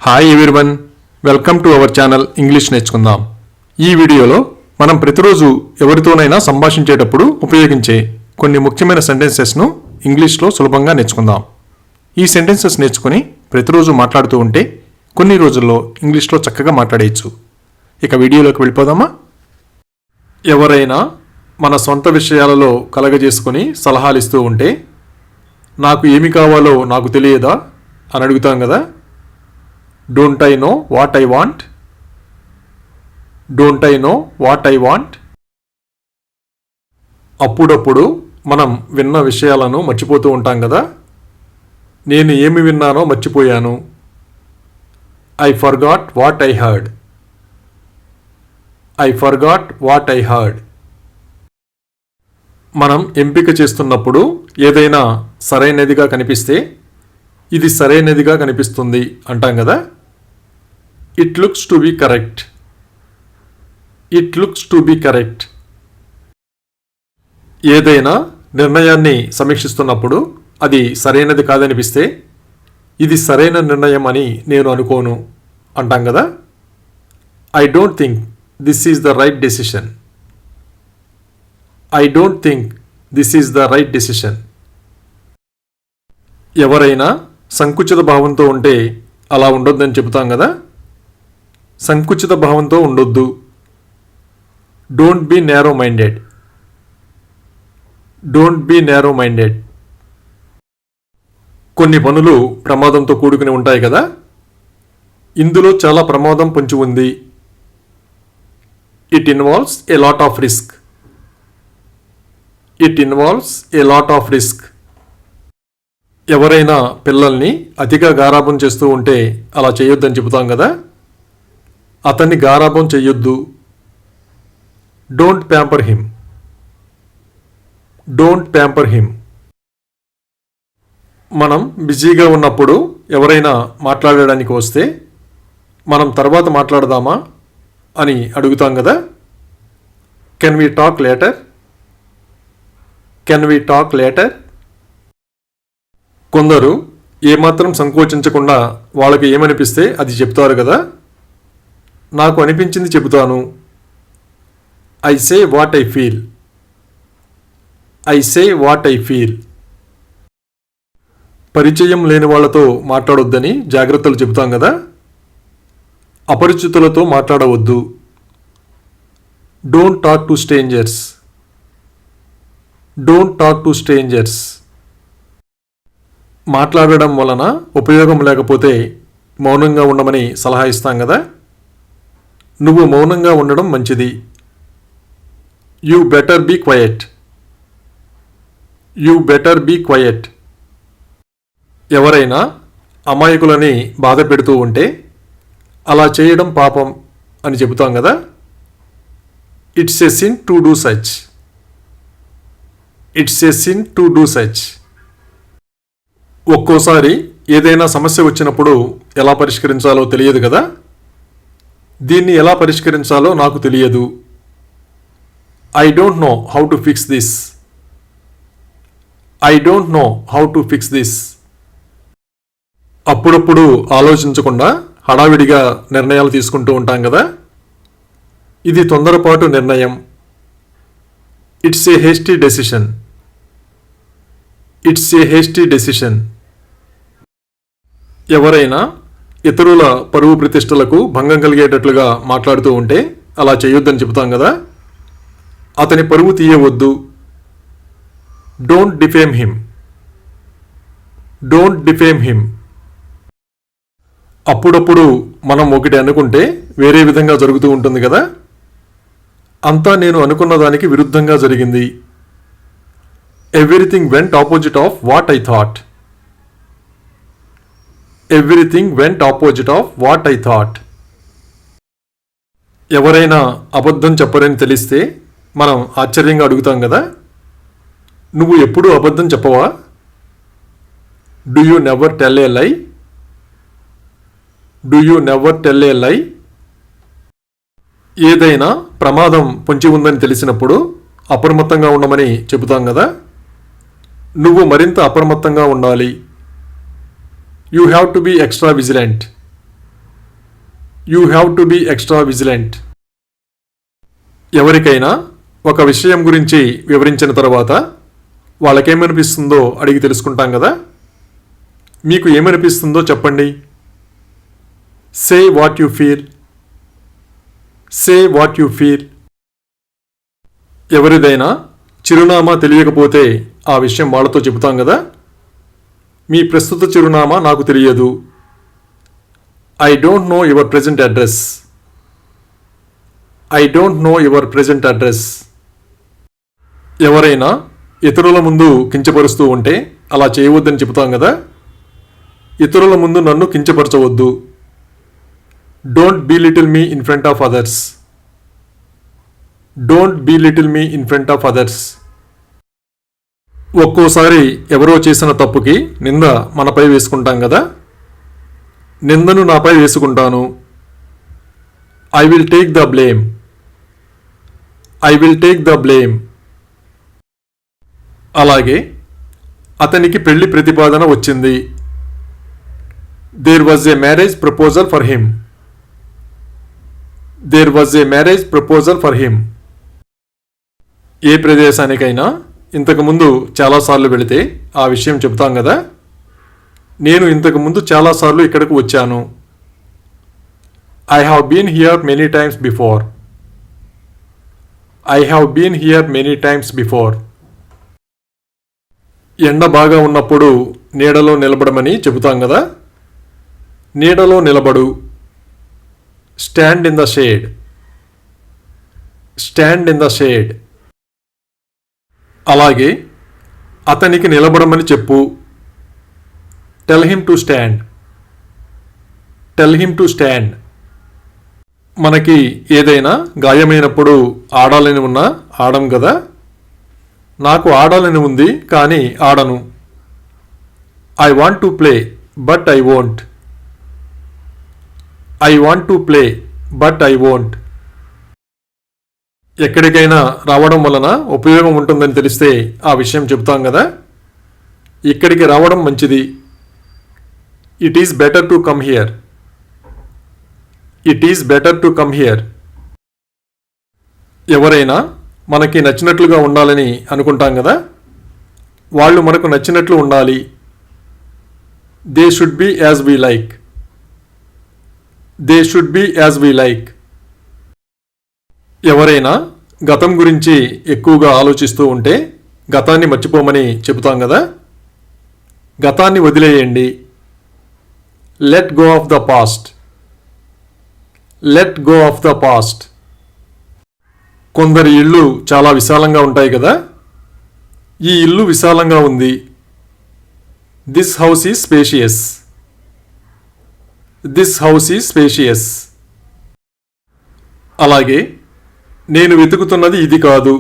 Hi everyone, welcome to our channel English నేర్చుకుందాం. ఈ వీడియోలో మనం ప్రతిరోజు ఎవరితోనైనా సంభాషించేటప్పుడు ఉపయోగించే కొన్ని ముఖ్యమైన సెంటెన్సెస్ను ఇంగ్లీష్లో సులభంగా నేర్చుకుందాం. ఈ సెంటెన్సెస్ నేర్చుకుని ప్రతిరోజు మాట్లాడుతూ ఉంటే కొన్ని రోజుల్లో ఇంగ్లీష్లో చక్కగా మాట్లాడేయచ్చు. ఇక వీడియోలోకి వెళ్ళిపోదామా? ఎవరైనా మన సొంత విషయాలలో కలగజేసుకొని సలహాలు ఇస్తూ ఉంటే నాకు ఏమి కావాలో నాకు తెలియదా అని అడుగుతాం కదా. Don't I know what I want? Don't I know what I want? అప్పుడప్పుడు మనం విన్న విషయాలను మర్చిపోతూ ఉంటాం కదా. నేను ఏమి విన్నానో మర్చిపోయాను. I forgot what I heard. I forgot what I heard. మనం ఎంపిక చేస్తున్నప్పుడు ఏదైనా సరైనదిగా కనిపిస్తే ఇది సరైనదిగా కనిపిస్తుంది అంటాం కదా. It looks to be correct. It looks to be correct. ఏదైనా నిర్ణయాన్ని సమీక్షిస్తున్నప్పుడు అది సరైనది కాదనిపిస్తే ఇది సరైన నిర్ణయం అని నేను అనుకోను అంటాం కదా. I don't think this is the right decision. I don't think this is the right decision. ఎవరైనా సంకుచిత భావంతో ఉంటే అలా ఉండొద్దని చెబుతాం కదా. సంకుచిత భావంతో ఉండొద్దు. Don't be narrow minded. Don't be narrow minded. కొన్ని పనులు ప్రమాదంతో కూడుకుని ఉంటాయి కదా. ఇందులో చాలా ప్రమాదం పొంచి ఉంది. It involves a lot of risk. It involves a lot of risk. ఎవరైనా పిల్లల్ని అతిగా గారాబం చేస్తూ ఉంటే అలా చేయొద్దని చెబుతాం కదా. అతన్ని గారాబం చెయ్యొద్దు. Don't pamper him. Don't pamper him. మనం బిజీగా ఉన్నప్పుడు ఎవరైనా మాట్లాడడానికి వస్తే మనం తర్వాత మాట్లాడదామా అని అడుగుతాం కదా. Can we talk later? Can we talk later? కొందరు ఏమాత్రం సంకోచించకుండా వాళ్ళకి ఏమనిపిస్తే అది చెప్తారు కదా. నాకు అనిపించింది చెబుతాను. I say what I feel. I say what I feel. పరిచయం లేని వాళ్ళతో మాట్లాడొద్దని జాగ్రత్తలు చెబుతాం కదా. అపరిచితులతో మాట్లాడవద్దు. Don't talk to strangers. Don't talk to strangers. మాట్లాడడం వలన ఉపయోగం లేకపోతే మౌనంగా ఉండమని సలహా ఇస్తాం కదా. నువ్వు మౌనంగా ఉండడం మంచిది. You better be quiet. You better be quiet. ఎవరైనా అమాయకులని బాధ పెడుతూ ఉంటే అలా చేయడం పాపం అని చెబుతాం కదా. It's a sin to do such. It's a sin to do such. ఒక్కోసారి ఏదైనా సమస్య వచ్చినప్పుడు ఎలా పరిష్కరించాలో తెలియదు కదా. దీన్ని ఎలా పరిష్కరించాలో నాకు తెలియదు. I don't know how to fix this. I don't know how to fix this. అప్పుడప్పుడు ఆలోచించకుండా హడావిడిగా నిర్ణయాలు తీసుకుంటూ ఉంటాం కదా. ఇది తొందరపాటు నిర్ణయం. It's a hasty decision. It's a hasty decision. ఎవరైనా ఇతరుల పరువు ప్రతిష్టలకు భంగం కలిగేటట్లుగా మాట్లాడుతూ ఉంటే అలా చేయొద్దని చెబుతాం కదా. అతని పరువు తీయవద్దు. Don't defame him. Don't defame him. అప్పుడప్పుడు మనం ఒకటి అనుకుంటే వేరే విధంగా జరుగుతూ ఉంటుంది కదా. అంతా నేను అనుకున్న దానికి విరుద్ధంగా జరిగింది. Everything went opposite of what I thought. Everything went opposite of what I thought. ఎవరైనా అబద్ధం చెప్పరని తెలిస్తే మనం ఆశ్చర్యంగా అడుగుతాం కదా. నువ్వు ఎప్పుడూ అబద్ధం చెప్పవా? Do you never tell a lie? Do you never tell a lie? ఏదైనా ప్రమాదం పొంచి ఉందని తెలిసినప్పుడు అప్రమత్తంగా ఉండమని చెబుతాం కదా. నువ్వు మరింత అప్రమత్తంగా ఉండాలి. You have to be extra vigilant. You have to be extra vigilant. ఎవరికైనా ఒక విషయం గురించి వివరించిన తర్వాత వాళ్ళకేమనిపిస్తుందో అడిగి తెలుసుకుంటాం కదా. మీకు ఏమనిపిస్తుందో చెప్పండి. Say what you feel. Say what you feel. ఎవరిదైనా చిరునామా తెలియకపోతే ఆ విషయం వాళ్ళతో చెబుతాం కదా. మీ ప్రస్తుత చిరునామా నాకు తెలియదు. I don't know your present address. I don't know your present address. ఎవరైనా ఇతరుల ముందు కించపరుస్తూ ఉంటే అలా చేయవద్దని చెబుతాం కదా. ఇతరుల ముందు నన్ను కించపరచవద్దు. Don't belittle me in front of others. Don't belittle me in front of others. ఒక్కోసారి ఎవరో చేసిన తప్పుకి నింద మనపై వేసుకుంటాం కదా. నిందను నాపై వేసుకుంటాను. I will take the blame. I will take the blame. అలాగే అతనికి పెళ్లి ప్రతిపాదన వచ్చింది. There was a marriage proposal for him. There was a marriage proposal for him. ఏ ప్రదేశానికైనా ఇంతకుముందు చాలాసార్లు వెళితే ఆ విషయం చెబుతాం కదా. నేను ఇంతకుముందు చాలాసార్లు ఇక్కడకు వచ్చాను. I have been here many times before. I have been here many times before. ఎండ బాగా ఉన్నప్పుడు నీడలో నిలబడమని చెబుతాం కదా. నీడలో నిలబడు. Stand in the shade. Stand in the shade. అలాగే అతనికి నిలబడమని చెప్పు. Tell him to stand. Tell him to stand. మనకి ఏదైనా గాయమైనప్పుడు ఆడాలని ఉన్నా ఆడం కదా. నాకు ఆడాలని ఉంది కానీ ఆడను. I want to play but I won't. I want to play but I won't. ఎక్కడికైనా రావడం వలన ఉపయోగం ఉంటుందని తెలిస్తే ఆ విషయం చెబుతాం కదా. ఇక్కడికి రావడం మంచిది. It is better to come here. It is better to come here. ఎవరైనా మనకి నచ్చినట్లుగా ఉండాలని అనుకుంటాం కదా. వాళ్ళు మనకు నచ్చినట్లు ఉండాలి. They should be as we like. They should be as we like. ఎవరైనా గతం గురించి ఎక్కువగా ఆలోచిస్తూ ఉంటే గతాన్ని మర్చిపోమని చెబుతాం కదా. గతాన్ని వదిలేయండి. Let go of the past. Let go of the past. కొందరి ఇళ్ళు చాలా విశాలంగా ఉంటాయి కదా. ఈ ఇల్లు విశాలంగా ఉంది. This house is spacious. This house is spacious. అలాగే నేను వెతుకుతున్నది ఇది కాదు.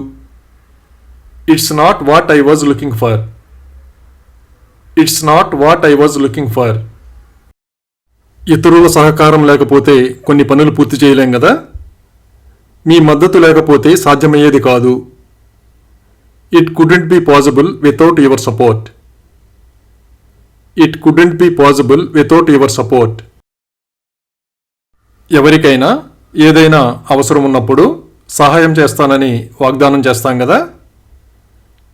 It's not what I was looking for. It's not what I was looking for. ఇతరుల సహకారం లేకపోతే కొన్ని పనులు పూర్తి చేయలేం కదా. మీ మద్దతు లేకపోతే సాధ్యమయ్యేది కాదు. It couldn't be possible without your support. It couldn't be possible without your support. ఎవరికైనా ఏదైనా అవసరం ఉన్నప్పుడు సహాయం చేస్తానని వాగ్దానం చేస్తాం కదా.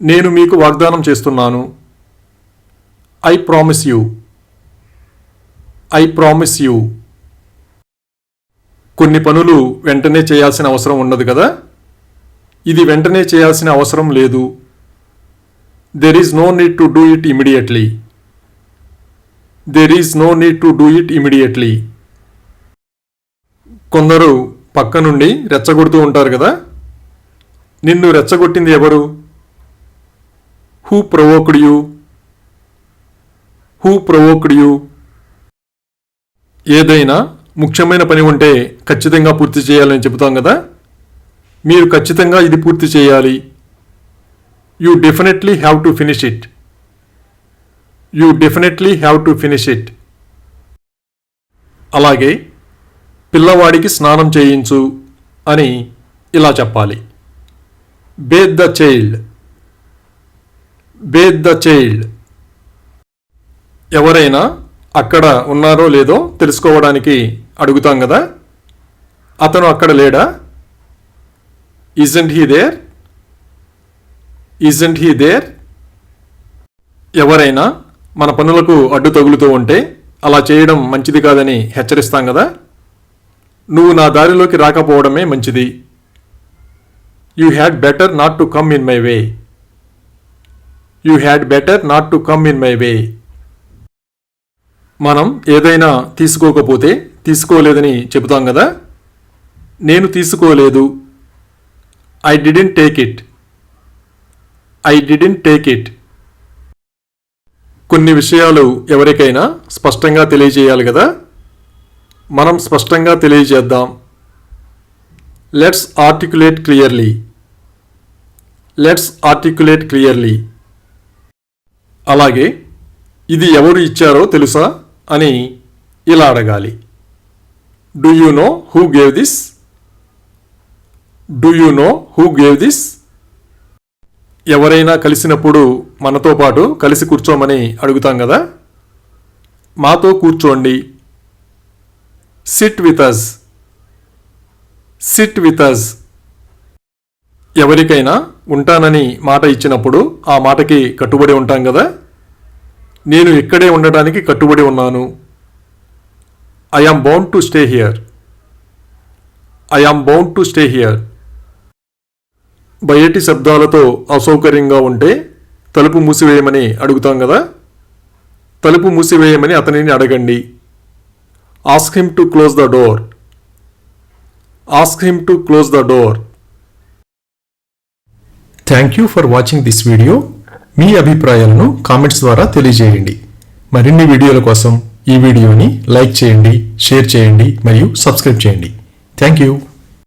నేను మీకు వాగ్దానం చేస్తున్నాను. I promise you. I promise you. కొన్ని పనులు వెంటనే చేయాల్సిన అవసరం ఉండదు కదా. ఇది వెంటనే చేయాల్సిన అవసరం లేదు. There is no need to do it immediately. There is no need to do it immediately. కొందరు పక్క నుండి రెచ్చగొడుతూ ఉంటారు కదా. నిన్ను రెచ్చగొట్టింది ఎవరు? Who provoked you? Who provoked you? ఏదైనా ముఖ్యమైన పని ఉంటే ఖచ్చితంగా పూర్తి చేయాలని చెబుతాం కదా. మీరు ఖచ్చితంగా ఇది పూర్తి చేయాలి. You definitely have to finish it. You definitely have to finish it. అలాగే పిల్లవాడికి స్నానం చేయించు అని ఇలా చెప్పాలి. Bathe the child. Bathe the child. ఎవరైనా అక్కడ ఉన్నారో లేదో తెలుసుకోవడానికి అడుగుతాం కదా. అతను అక్కడ లేడా? Isn't he there? Isn't he there? ఎవరైనా మన పనులకు అడ్డు తగులుతూ ఉంటే అలా చేయడం మంచిది కాదని హెచ్చరిస్తాం కదా. నువ్వు నా దారిలోకి రాకపోవడమే మంచిది. You had better not to come in my way. You had better not to come in my way. మనం ఏదైనా తీసుకోకపోతే తీసుకోలేదని చెబుతాం కదా. నేను తీసుకోలేదు. I didn't take it. I didn't take it. కొన్ని విషయాలు ఎవరికైనా స్పష్టంగా తెలియజేయాలి కదా. మనం స్పష్టంగా తెలియజేద్దాం. Let's articulate clearly. Let's articulate clearly. అలాగే ఇది ఎవరు ఇచ్చారో తెలుసా అని ఇలా అడగాలి. Do you know who gave this? Do you know who gave this? ఎవరైనా కలిసినప్పుడు మనతో పాటు కలిసి కూర్చోమని అడుగుతాం కదా. మాతో కూర్చోండి. Sit with us. Sit with us. ఎవరికైనా ఉంటానని మాట ఇచ్చినప్పుడు ఆ మాటకి కట్టుబడి ఉంటాం కదా. నేను ఇక్కడే ఉండడానికి కట్టుబడి ఉన్నాను. I am bound to stay here. I am bound to stay here. బయటి శబ్దాలతో అసౌకర్యంగా ఉంటే తలుపు మూసివేయమని అడుగుతాం కదా. తలుపు మూసివేయమని అతనిని అడగండి. Ask him to close the door. Ask him to close the door. Thank you for watching this video. మీ అభిప్రాయాలను కామెంట్స్ ద్వారా తెలియజేయండి. మరిన్ని వీడియోల కోసం ఈ వీడియోని లైక్ చేయండి, షేర్ చేయండి మరియు సబ్స్క్రైబ్ చేయండి. Thank you.